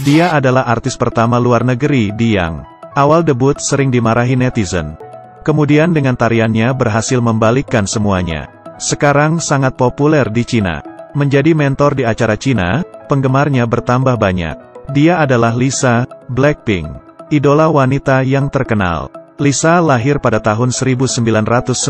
Dia adalah artis pertama luar negeri yang awal debut sering dimarahi netizen. Kemudian dengan tariannya berhasil membalikkan semuanya. Sekarang sangat populer di Cina. Menjadi mentor di acara Cina, penggemarnya bertambah banyak. Dia adalah Lisa, Blackpink, idola wanita yang terkenal. Lisa lahir pada tahun 1997.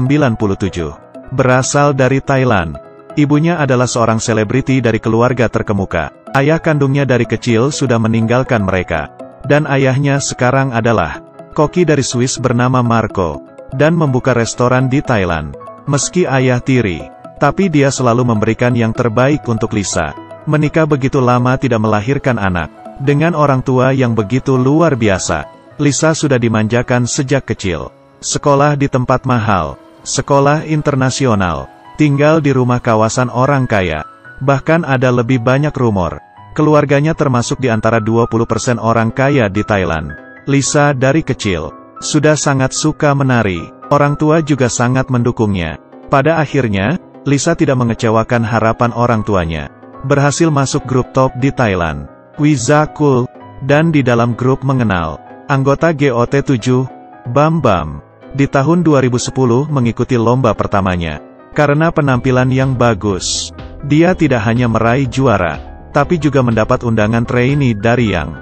Berasal dari Thailand. Ibunya adalah seorang selebriti dari keluarga terkemuka. Ayah kandungnya dari kecil sudah meninggalkan mereka. Dan ayahnya sekarang adalah koki dari Swiss bernama Marco. Dan membuka restoran di Thailand. Meski ayah tiri, tapi dia selalu memberikan yang terbaik untuk Lisa. Menikah begitu lama tidak melahirkan anak. Dengan orang tua yang begitu luar biasa, Lisa sudah dimanjakan sejak kecil. Sekolah di tempat mahal, sekolah internasional, tinggal di rumah kawasan orang kaya. Bahkan ada lebih banyak rumor, keluarganya termasuk di antara 20% orang kaya di Thailand. Lisa dari kecil sudah sangat suka menari. Orang tua juga sangat mendukungnya. Pada akhirnya, Lisa tidak mengecewakan harapan orang tuanya. Berhasil masuk grup top di Thailand, Wiza Cool, dan di dalam grup mengenal anggota GOT7, Bam Bam. Di tahun 2010 mengikuti lomba pertamanya. Karena penampilan yang bagus, dia tidak hanya meraih juara, tapi juga mendapat undangan trainee dari Yang.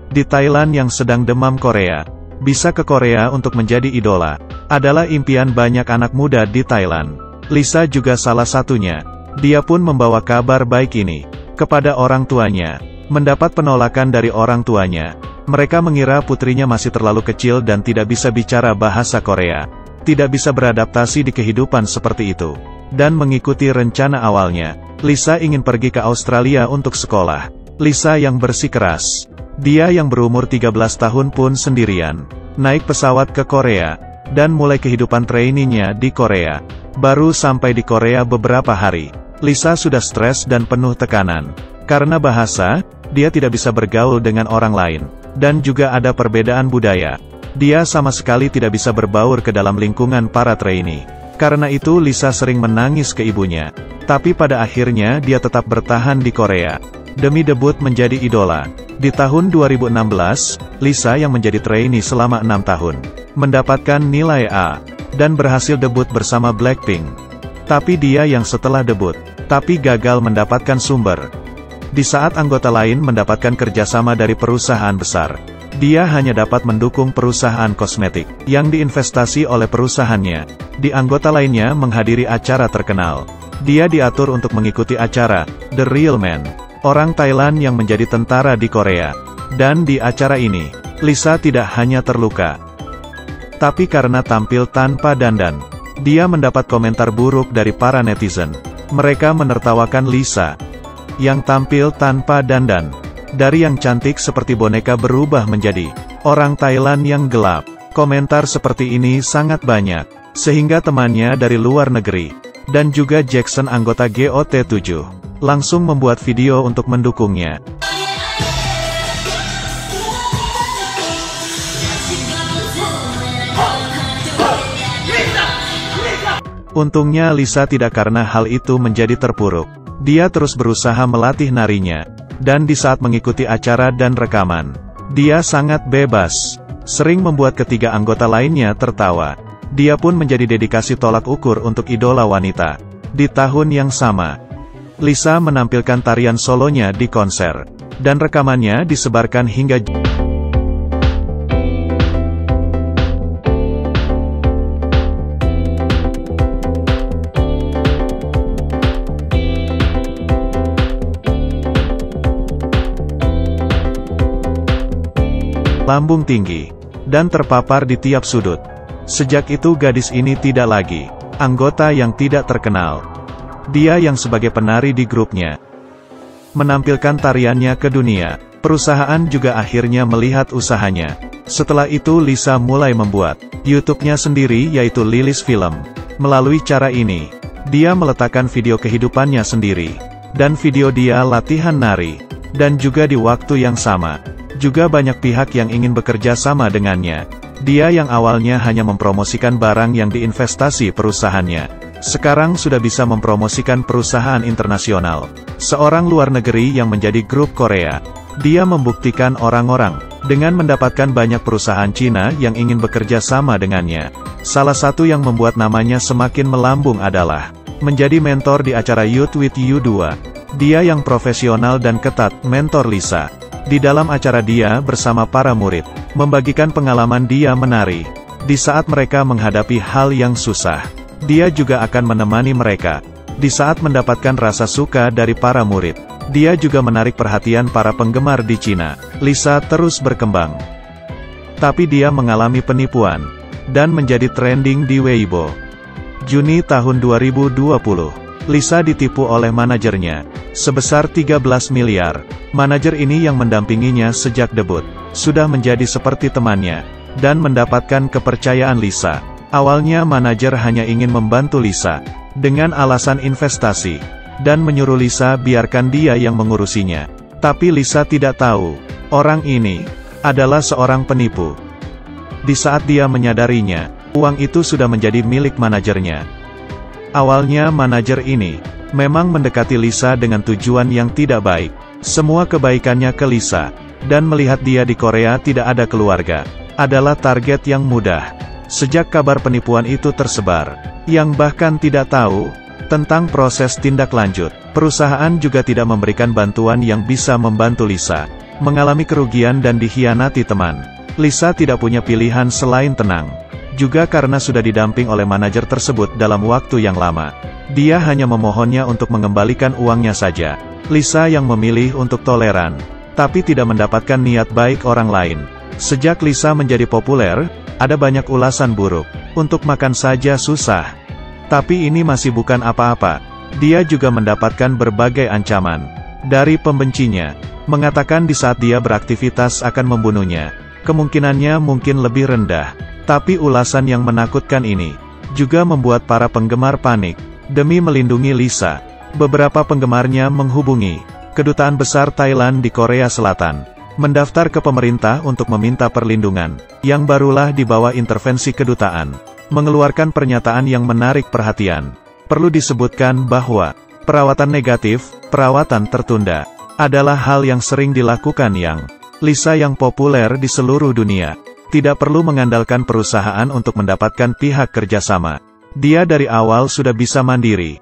Di Thailand yang sedang demam Korea, bisa ke Korea untuk menjadi idola, adalah impian banyak anak muda di Thailand. Lisa juga salah satunya. Dia pun membawa kabar baik ini kepada orang tuanya. Mendapat penolakan dari orang tuanya. Mereka mengira putrinya masih terlalu kecil dan tidak bisa bicara bahasa Korea. Tidak bisa beradaptasi di kehidupan seperti itu. Dan mengikuti rencana awalnya, Lisa ingin pergi ke Australia untuk sekolah. Lisa yang bersikeras. Dia yang berumur 13 tahun pun sendirian. Naik pesawat ke Korea. Dan mulai kehidupan trainee-nya di Korea. Baru sampai di Korea beberapa hari, Lisa sudah stres dan penuh tekanan. Karena bahasa, dia tidak bisa bergaul dengan orang lain. Dan juga ada perbedaan budaya. Dia sama sekali tidak bisa berbaur ke dalam lingkungan para trainee. Karena itu Lisa sering menangis ke ibunya. Tapi pada akhirnya dia tetap bertahan di Korea. Demi debut menjadi idola. Di tahun 2016, Lisa yang menjadi trainee selama 6 tahun, mendapatkan nilai A. Dan berhasil debut bersama Blackpink. Tapi dia yang setelah debut, tapi gagal mendapatkan sumber. Di saat anggota lain mendapatkan kerjasama dari perusahaan besar, dia hanya dapat mendukung perusahaan kosmetik, yang diinvestasi oleh perusahaannya. Di anggota lainnya menghadiri acara terkenal. Dia diatur untuk mengikuti acara, The Real Man, orang Thailand yang menjadi tentara di Korea. Dan di acara ini, Lisa tidak hanya terluka, tapi karena tampil tanpa dandan, dia mendapat komentar buruk dari para netizen. Mereka menertawakan Lisa, yang tampil tanpa dandan. Dari yang cantik seperti boneka berubah menjadi orang Thailand yang gelap. Komentar seperti ini sangat banyak, sehingga temannya dari luar negeri, dan juga Jackson anggota GOT7, langsung membuat video untuk mendukungnya. Untungnya Lisa tidak karena hal itu menjadi terpuruk. Dia terus berusaha melatih narinya. Dan di saat mengikuti acara dan rekaman, dia sangat bebas. Sering membuat ketiga anggota lainnya tertawa. Dia pun menjadi dedikasi tolak ukur untuk idola wanita. Di tahun yang sama, Lisa menampilkan tarian solonya di konser. Dan rekamannya disebarkan hingga lambung tinggi, dan terpapar di tiap sudut. Sejak itu gadis ini tidak lagi anggota yang tidak terkenal. Dia yang sebagai penari di grupnya, menampilkan tariannya ke dunia. Perusahaan juga akhirnya melihat usahanya. Setelah itu Lisa mulai membuat YouTube-nya sendiri yaitu Lily's Film. Melalui cara ini, dia meletakkan video kehidupannya sendiri, dan video dia latihan nari. Dan juga di waktu yang sama, juga banyak pihak yang ingin bekerja sama dengannya. Dia yang awalnya hanya mempromosikan barang yang diinvestasi perusahaannya, sekarang sudah bisa mempromosikan perusahaan internasional. Seorang luar negeri yang menjadi grup Korea. Dia membuktikan orang-orang dengan mendapatkan banyak perusahaan Cina yang ingin bekerja sama dengannya. Salah satu yang membuat namanya semakin melambung adalah menjadi mentor di acara Youth with You 2. Dia yang profesional dan ketat mentor Lisa. Di dalam acara dia bersama para murid, membagikan pengalaman dia menari. Di saat mereka menghadapi hal yang susah, dia juga akan menemani mereka. Di saat mendapatkan rasa suka dari para murid, dia juga menarik perhatian para penggemar di Cina. Lisa terus berkembang. Tapi dia mengalami penipuan, dan menjadi trending di Weibo. Juni tahun 2020, Lisa ditipu oleh manajernya, sebesar 13 miliar. Manajer ini yang mendampinginya sejak debut, sudah menjadi seperti temannya, dan mendapatkan kepercayaan Lisa. Awalnya manajer hanya ingin membantu Lisa, dengan alasan investasi, dan menyuruh Lisa biarkan dia yang mengurusinya. Tapi Lisa tidak tahu, orang ini adalah seorang penipu. Di saat dia menyadarinya, uang itu sudah menjadi milik manajernya. Awalnya manajer ini memang mendekati Lisa dengan tujuan yang tidak baik. Semua kebaikannya ke Lisa, dan melihat dia di Korea tidak ada keluarga, adalah target yang mudah. Sejak kabar penipuan itu tersebar, yang bahkan tidak tahu tentang proses tindak lanjut, perusahaan juga tidak memberikan bantuan yang bisa membantu Lisa. Mengalami kerugian dan dikhianati teman, Lisa tidak punya pilihan selain tenang. Juga karena sudah didamping oleh manajer tersebut dalam waktu yang lama, dia hanya memohonnya untuk mengembalikan uangnya saja. Lisa yang memilih untuk toleran, tapi tidak mendapatkan niat baik orang lain. Sejak Lisa menjadi populer, ada banyak ulasan buruk. Untuk makan saja susah. Tapi ini masih bukan apa-apa. Dia juga mendapatkan berbagai ancaman dari pembencinya, mengatakan di saat dia beraktivitas akan membunuhnya. Kemungkinannya mungkin lebih rendah. Tapi ulasan yang menakutkan ini juga membuat para penggemar panik. Demi melindungi Lisa, beberapa penggemarnya menghubungi Kedutaan Besar Thailand di Korea Selatan, mendaftar ke pemerintah untuk meminta perlindungan, yang barulah di bawah intervensi kedutaan, mengeluarkan pernyataan yang menarik perhatian. Perlu disebutkan bahwa perawatan negatif, perawatan tertunda, adalah hal yang sering dilakukan yang Lisa yang populer di seluruh dunia. Tidak perlu mengandalkan perusahaan untuk mendapatkan pihak kerjasama. Dia dari awal sudah bisa mandiri.